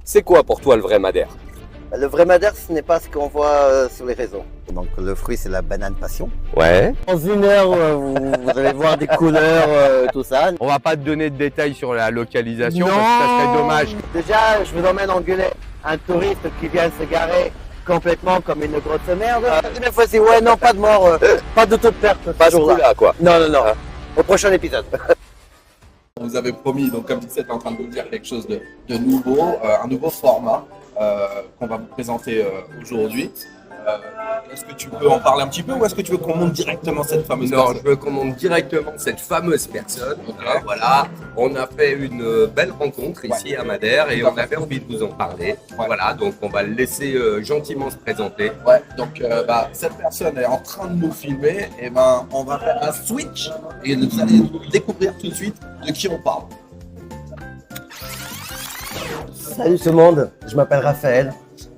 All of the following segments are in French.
C'est quoi pour toi le vrai Madère? Le vrai Madère, ce n'est pas ce qu'on voit sur les réseaux. Donc le fruit, c'est la banane passion. Ouais. Dans une heure, vous allez voir des couleurs, tout ça. On va pas te donner de détails sur la localisation Non. parce que ça serait dommage. Déjà, je vous emmène engueuler un touriste qui vient se garer complètement comme une grosse merde. La deuxième fois, c'est ouais, non, pas de mort, pas de taux de perte. Pas ce coup-là, quoi. Non, non, non. Au prochain épisode. On vous avait promis, donc comme Dixit est en train de vous dire, quelque chose de nouveau, un nouveau format qu'on va vous présenter aujourd'hui. Est-ce que tu peux en parler un petit peu ou est-ce que tu veux qu'on monte directement cette fameuse Non, personne? je veux qu'on monte directement cette fameuse personne. Ok. Voilà, on a fait une belle rencontre ici à Madère et on avait envie de vous en parler. Ouais. Voilà, donc on va le laisser gentiment se présenter. Ouais, donc cette personne est en train de nous filmer, et on va faire un switch et vous allez découvrir tout de suite de qui on parle. Salut tout le monde, je m'appelle Raphaël.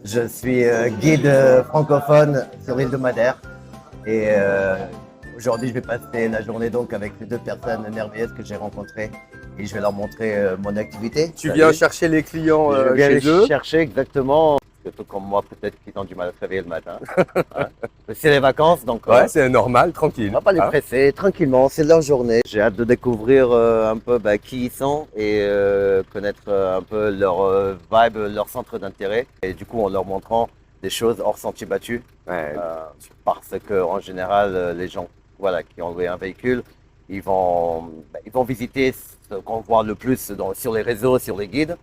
Je suis guide francophone sur l'île de Madère. Et aujourd'hui, je vais passer la journée donc avec ces deux personnes merveilleuses que j'ai rencontrées. Et je vais leur montrer mon activité. Tu viens chercher les clients Je viens chez les eux. chercher exactement. Surtout comme moi, peut-être qu'ils ont du mal à se réveiller le matin. Hein. C'est les vacances, donc Ouais, c'est normal, tranquille. on va pas les Hein. presser, tranquillement, c'est leur journée. J'ai hâte de découvrir un peu qui ils sont et connaître un peu leur vibe, leur centre d'intérêt. Et du coup, en leur montrant des choses hors sentier battu. Ouais. Parce que en général, les gens qui ont loué un véhicule, ils vont visiter ce qu'on voit le plus sur les réseaux, sur les guides.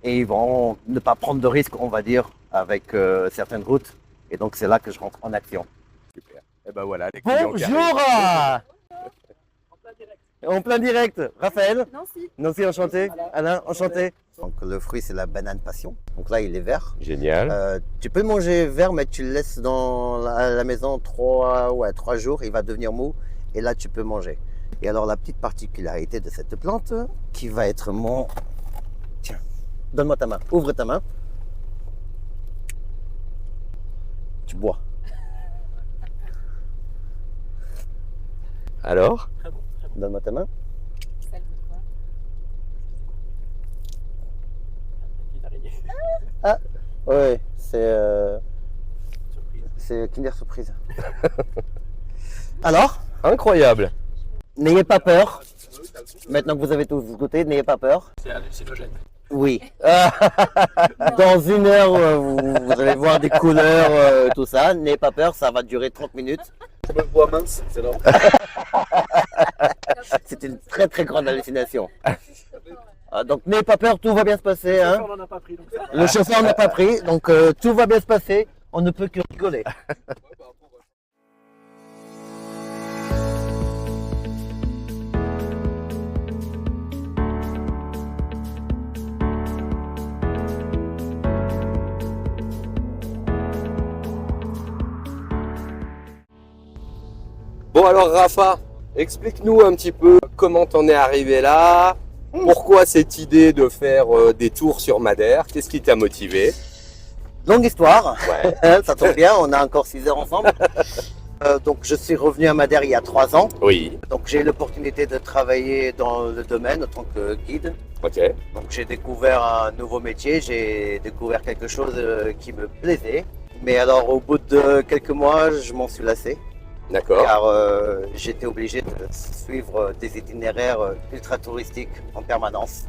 Et ils vont ne pas prendre de risques, on va dire, avec certaines routes. Et donc, c'est là que je rentre en action. Super. Et ben voilà, les clients qui Bonjour arrivent. En plein direct, Raphaël. Nancy. Nancy, enchanté. Alain, enchanté. Donc, le fruit, c'est la banane passion. Donc là, il est vert. Génial. Tu peux le manger vert, mais tu le laisses à la maison 3 jours. Il va devenir mou. Et là, tu peux manger. Et alors, la petite particularité de cette plante, qui va être mon... Tiens, donne-moi ta main. Ouvre ta main. Tu bois. Alors? Donne-moi ta main. Celle de quoi? Oui, c'est Kinder Surprise. Alors, Incroyable. n'ayez pas peur. Maintenant que vous avez tous goûté, n'ayez pas peur. C'est hallucinogène. Oui. Dans une heure, vous allez voir des couleurs, tout ça. N'ayez pas peur, ça va durer 30 minutes. Je me vois mince, c'est là. C'est une très très grande hallucination. Donc n'ayez pas peur, tout va bien se passer. Hein. On n'en a pas pris, donc ça. Le chauffeur n'a pas pris, donc tout va bien se passer. On ne peut que rigoler. Bon alors Rafa, explique-nous un petit peu comment t'en es arrivé là, pourquoi cette idée de faire des tours sur Madère, qu'est-ce qui t'a motivé? Longue histoire. Ouais. Ça tombe bien, on a encore 6 heures ensemble. Donc je suis revenu à Madère il y a 3 ans. Oui, Donc j'ai eu l'opportunité de travailler dans le domaine en tant que guide. ok. Donc j'ai découvert un nouveau métier, j'ai découvert quelque chose qui me plaisait. Mais alors au bout de quelques mois, je m'en suis lassé. D'accord. Car j'étais obligé de suivre des itinéraires ultra touristiques en permanence.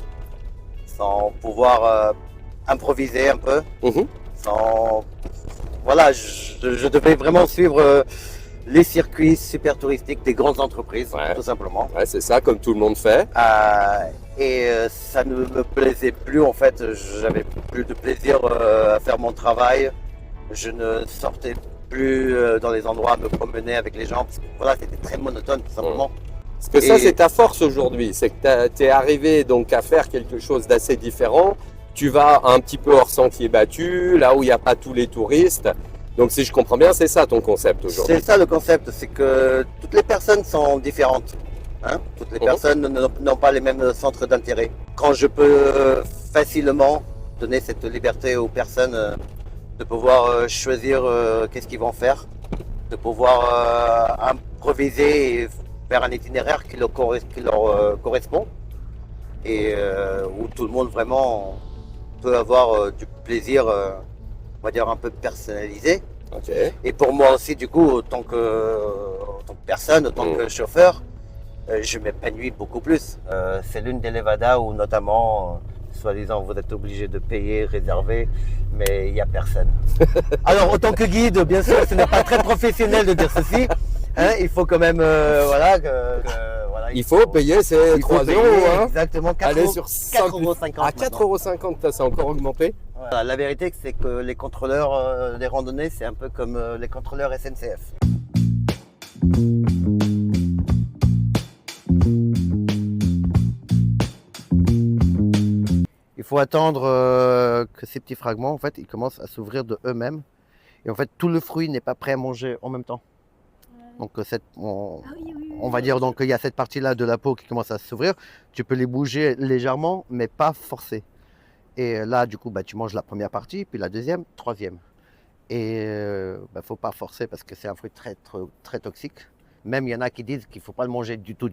Sans pouvoir improviser un peu. Mhm. Sans... Voilà, je devais vraiment suivre les circuits super touristiques des grandes entreprises, Ouais. tout simplement. Ouais, c'est ça, comme tout le monde fait. Ça ne me plaisait plus en fait, j'avais plus de plaisir à faire mon travail. Je ne sortais plus dans les endroits à me promener avec les gens. Parce que, voilà, c'était très monotone tout simplement. Parce que ça, Et- c'est ta force aujourd'hui, c'est que tu es arrivé donc à faire quelque chose d'assez différent. Tu vas un petit peu hors sentier battu, là où il n'y a pas tous les touristes. Donc si je comprends bien, c'est ça ton concept aujourd'hui. C'est ça le concept, c'est que toutes les personnes sont différentes. Hein. Toutes les Mhm. personnes n'ont pas les mêmes centres d'intérêt. Quand je peux facilement donner cette liberté aux personnes de pouvoir choisir qu'est-ce qu'ils vont faire, de pouvoir improviser et faire un itinéraire qui leur correspond et où tout le monde vraiment peut avoir du plaisir, on va dire un peu personnalisé. Ok. Et pour moi aussi, du coup, en tant que personne, en tant que chauffeur, je m'épanouis beaucoup plus. C'est l'une des Levada où notamment, soi-disant, vous êtes obligé de payer, réserver, mais il n'y a personne. Alors, en tant que guide, bien sûr, ce n'est pas très professionnel de dire ceci. Hein, il faut quand même, voilà, voilà, Il faut payer ces 3 payer, euros. Hein. Exactement, 4 Allez euros, sur 4,50 à 4,50 €, ça a encore augmenté. Voilà, la vérité, c'est que les contrôleurs des randonnées, c'est un peu comme les contrôleurs SNCF. Il faut attendre que ces petits fragments, en fait, ils commencent à s'ouvrir de eux-mêmes. Et en fait, tout le fruit n'est pas prêt à manger en même temps. Donc, on va dire donc il y a cette partie-là de la peau qui commence à s'ouvrir. Tu peux les bouger légèrement, mais pas forcer. Et là, du coup, tu manges la première partie, puis la deuxième, troisième. Et faut pas forcer parce que c'est un fruit très toxique. Même il y en a qui disent qu'il ne faut pas le manger du tout.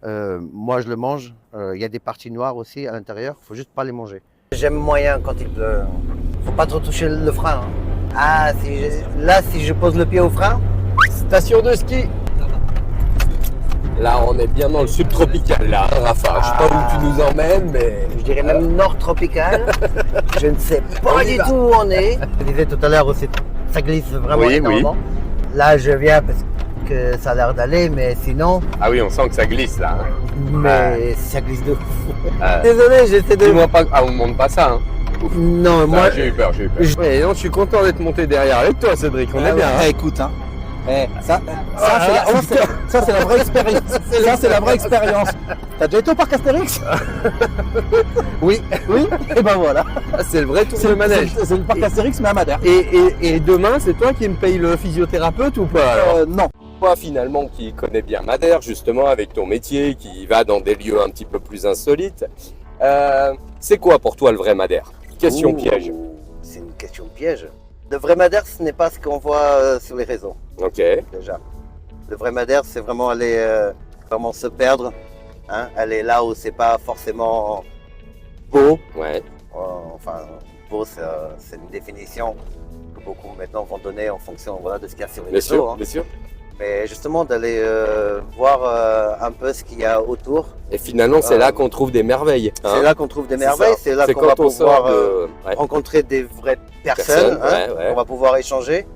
Moi, je le mange. Il y a des parties noires aussi à l'intérieur. Il ne faut juste pas les manger. J'aime moyen quand il pleut. Faut pas trop toucher le frein. Hein. Ah, si je pose le pied au frein. Station de ski. Là, on est bien dans le subtropical, là, hein, Rafa. Je sais pas où tu nous emmènes, mais. Je dirais même nord tropical. Je ne sais pas du tout où on est. Je disais tout à l'heure aussi, ça glisse vraiment énormément. Là, je viens parce que ça a l'air d'aller, mais sinon. Ah oui, on sent que ça glisse là. Hein. Mais ça glisse de fou. Désolé, j'essaie de. Dis-moi pas. Ah, on ne monte pas ça. Hein. Non, moi. J'ai eu peur. Ouais, non, je suis content d'être monté derrière avec toi, Cédric. On est bien. Hein. Écoute, hein. Ça c'est la vraie expérience. Ça c'est la vraie expérience. T'as déjà été au parc Astérix? Oui. Et ben voilà. Ah, c'est le vrai tour de manège. C'est le parc Astérix mais à Madère. Et demain, c'est toi qui me paye le physiothérapeute ou pas alors Non. Toi finalement qui connais bien Madère, justement avec ton métier, qui va dans des lieux un petit peu plus insolites, c'est quoi pour toi le vrai Madère? Question piège. C'est une question piège. Le vrai Madère, ce n'est pas ce qu'on voit sur les réseaux. Ok. Déjà. Le vrai Madère, c'est vraiment aller vraiment se perdre. Hein, aller là où c'est pas forcément beau. Ouais. Enfin, beau, c'est une définition que beaucoup maintenant vont donner en fonction de ce qu'il y a sur les réseaux. Hein. Bien sûr. Mais justement, d'aller voir un peu ce qu'il y a autour. Et finalement, c'est là qu'on trouve des merveilles. Hein. C'est là qu'on trouve des merveilles. C'est là qu'on va pouvoir rencontrer des vraies personnes. On va pouvoir échanger.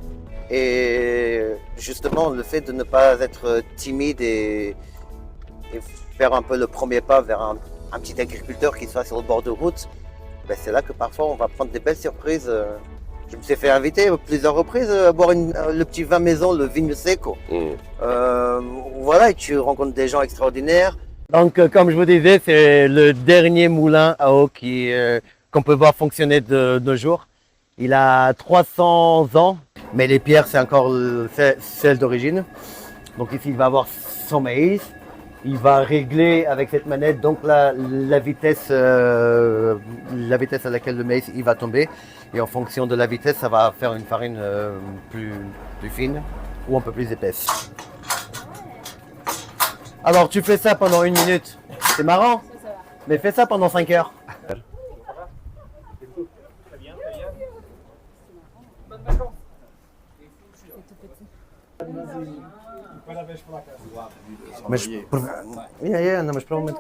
Et justement, le fait de ne pas être timide et faire un peu le premier pas vers un petit agriculteur qui soit sur le bord de route, c'est là que parfois on va prendre des belles surprises. Je me suis fait inviter plusieurs reprises à boire le petit vin maison, le Vigno Seco. Voilà, et tu rencontres des gens extraordinaires. Donc, comme je vous disais, c'est le dernier moulin à eau qu'on peut voir fonctionner de nos jours. Il a 300 ans, mais les pierres, c'est encore celles d'origine. Donc ici, il va avoir son maïs. Il va régler avec cette manette donc la vitesse à laquelle le maïs il va tomber. Et en fonction de la vitesse, ça va faire une farine plus fine ou un peu plus épaisse. Alors tu fais ça pendant 1 minute. C'est marrant, mais fais ça pendant 5 heures. Mais je peux en mettre.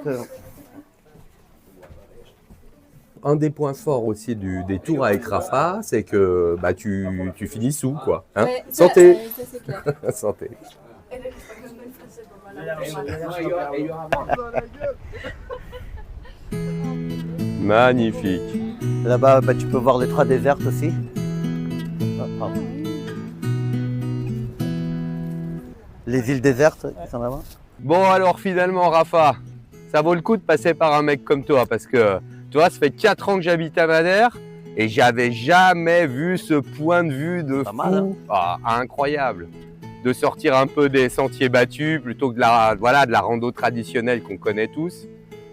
Un des points forts aussi des tours avec Rafa, c'est que tu finis sous quoi. Hein, Ouais, santé. ça, c'est clair. Santé. Magnifique. Là-bas, tu peux voir les 3 désertes aussi. Les îles désertes qui sont là-bas. Bon alors finalement Rafa, ça vaut le coup de passer par un mec comme toi parce que tu vois, ça fait 4 ans que j'habite à Madère et j'avais jamais vu ce point de vue de fou. Mal, hein. Incroyable. De sortir un peu des sentiers battus plutôt que de la rando traditionnelle qu'on connaît tous.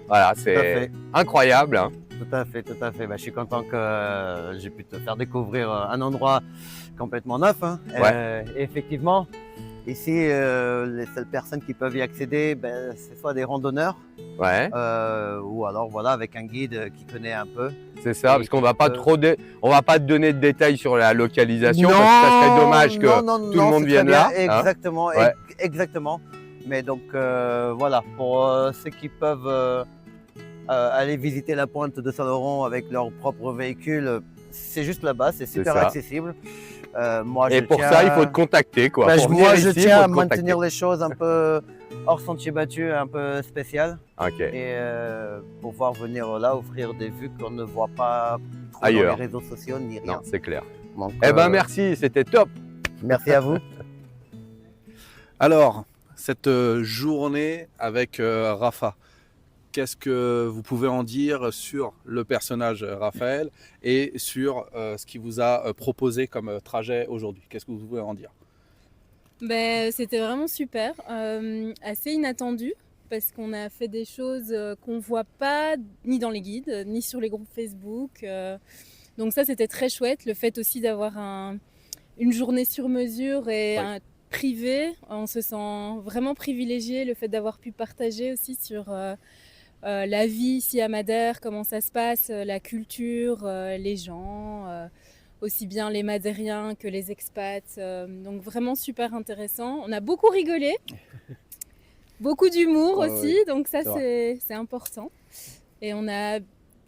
Voilà, c'est incroyable. Hein. Tout à fait. Je suis content que j'ai pu te faire découvrir un endroit complètement neuf. Hein. Ouais. Effectivement, Ici, les seules personnes qui peuvent y accéder, c'est soit des randonneurs Ouais, ou alors voilà, avec un guide qui connaît un peu. c'est ça, Et parce qu'on va pas euh, on va pas te donner de détails sur la localisation, parce que ça serait dommage que non, tout le monde c'est vienne très là. bien. hein. Exactement, Ouais. exactement. Mais donc voilà, pour ceux qui peuvent aller visiter la pointe de Saint-Laurent avec leur propre véhicule, c'est juste là-bas, c'est super ça. accessible. Moi, Et je pour tiens- ça, il faut te contacter, quoi. Pour moi, venir je ici, tiens faut à te contacter. maintenir les choses un peu hors sentier battu, un peu spécial, Ok. et pouvoir venir là offrir des vues qu'on ne voit pas trop Ailleurs. dans les réseaux sociaux ni rien. Non, c'est clair. Donc, Eh ben, merci, c'était top. merci à vous. Alors, cette journée avec Rafa, qu'est-ce que vous pouvez en dire sur le personnage Raphaël et sur ce qu'il vous a proposé comme trajet aujourd'hui? Qu'est-ce que vous pouvez en dire? Ben, c'était vraiment super, assez inattendu parce qu'on a fait des choses qu'on voit pas ni dans les guides, ni sur les groupes Facebook. Donc ça, c'était très chouette. Le fait aussi d'avoir une journée sur mesure et Oui. un privé, on se sent vraiment privilégié. Le fait d'avoir pu partager aussi sur la vie ici à Madère, comment ça se passe, la culture, les gens. Aussi bien les Madériens que les expats. Donc vraiment super intéressant. On a beaucoup rigolé, beaucoup d'humour Ouais, aussi, donc ça c'est c'est important. Et on a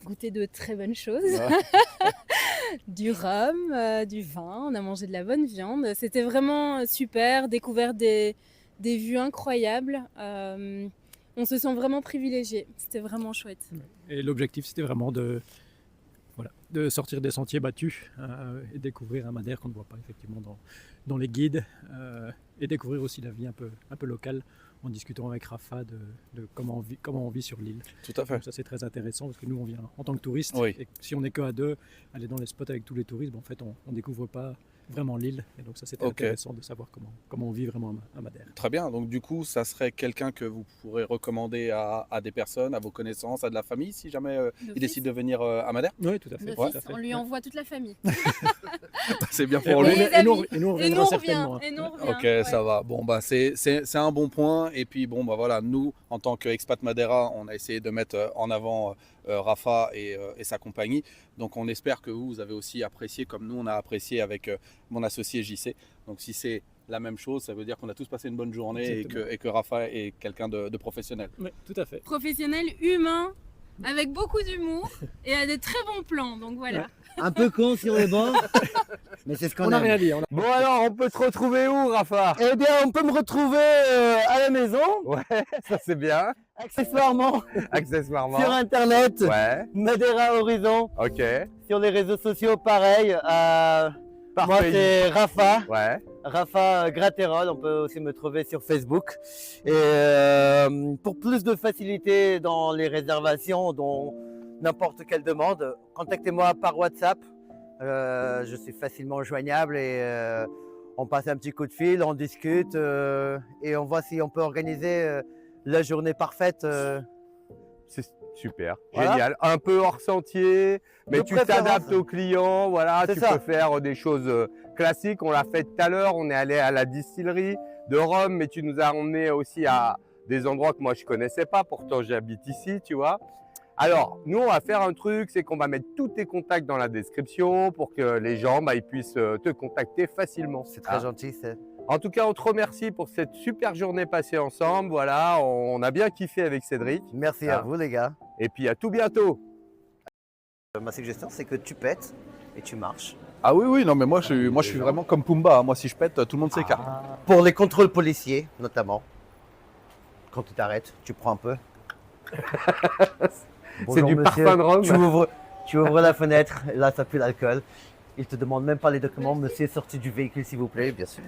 goûté de très bonnes choses, du rhum, du vin, on a mangé de la bonne viande. C'était vraiment super, découvert des vues incroyables. On se sent vraiment privilégié, c'était vraiment chouette. Et l'objectif, c'était vraiment de sortir des sentiers battus et découvrir un Madère qu'on ne voit pas effectivement dans les guides et découvrir aussi la vie un peu locale en discutant avec Rafa de comment on vit sur l'île. Tout à fait. Donc ça c'est très intéressant parce que nous on vient en tant que touristes Oui. et si on n'est que à deux, aller dans les spots avec tous les touristes, en fait on découvre pas vraiment l'île et donc ça c'était Ok. intéressant de savoir comment on vit vraiment à Madère. Très bien. Donc du coup, ça serait quelqu'un que vous pourrez recommander à des personnes, à vos connaissances, à de la famille, si jamais il décide de venir à Madère. Oui, tout à fait. D'office, tout à fait. on lui envoie toute la famille. C'est bien Et pour on lui. les et nous, amis. et nous, on Et reviendra nous on certainement. revient, et nous on revient. Ok, Ouais. ça va. Bon, bah, c'est un bon point. Et puis, bon, bah, voilà, nous, en tant qu'expat Madeira, on a essayé de mettre en avant Rafa et sa compagnie. Donc, on espère que vous avez aussi apprécié, comme nous, on a apprécié avec mon associé JC. Donc, si c'est la même chose, ça veut dire qu'on a tous passé une bonne journée et que Rafa est quelqu'un de professionnel. Oui, tout à fait. Professionnel, humain, avec beaucoup d'humour et a des très bons plans. Donc voilà. Un peu con sur les bords, mais c'est ce qu'on On n'a aime. rien dit. Bon, alors, on peut te retrouver où, Rafa? Eh bien, on peut me retrouver à la maison, Ouais, ça c'est bien. accessoirement Accessoirement. sur Internet, Ouais, Madeira Horizon, ok. sur les réseaux sociaux, pareil. Moi, Parfait. c'est Rafa. Ouais, Rafa Gratterol, on peut aussi me trouver sur Facebook. Et pour plus de facilité dans les réservations, dont n'importe quelle demande, contactez-moi par WhatsApp. Je suis facilement joignable et on passe un petit coup de fil, on discute et on voit si on peut organiser la journée parfaite. c'est super. Voilà. Génial. Un peu hors sentier, mais De tu préférence. t'adaptes aux clients. Voilà, C'est tu ça. peux faire des choses classiques. On l'a fait tout à l'heure. On est allé à la distillerie de Rome, mais tu nous as emmené aussi à des endroits que moi je connaissais pas. Pourtant, j'habite ici, tu vois. Alors, nous, on va faire un truc, c'est qu'on va mettre tous tes contacts dans la description pour que les gens ils puissent te contacter facilement. C'est très Ah. gentil. En tout cas, on te remercie pour cette super journée passée ensemble. Voilà, on a bien kiffé avec Cédric. Merci Ah. à vous les gars. Et puis à tout bientôt. Ma suggestion, c'est que tu pètes et tu marches. Ah oui, oui, non, mais moi, je suis vraiment comme Pumba. Moi, si je pète, tout le monde s'écarte. Pour les contrôles policiers, notamment. Quand tu t'arrêtes, tu prends un peu. C'est Bonjour, du monsieur. parfum de Rome. Tu ouvres la fenêtre, là ça pue l'alcool. Il te demande même pas les documents, monsieur, sorti du véhicule s'il vous plaît, bien sûr.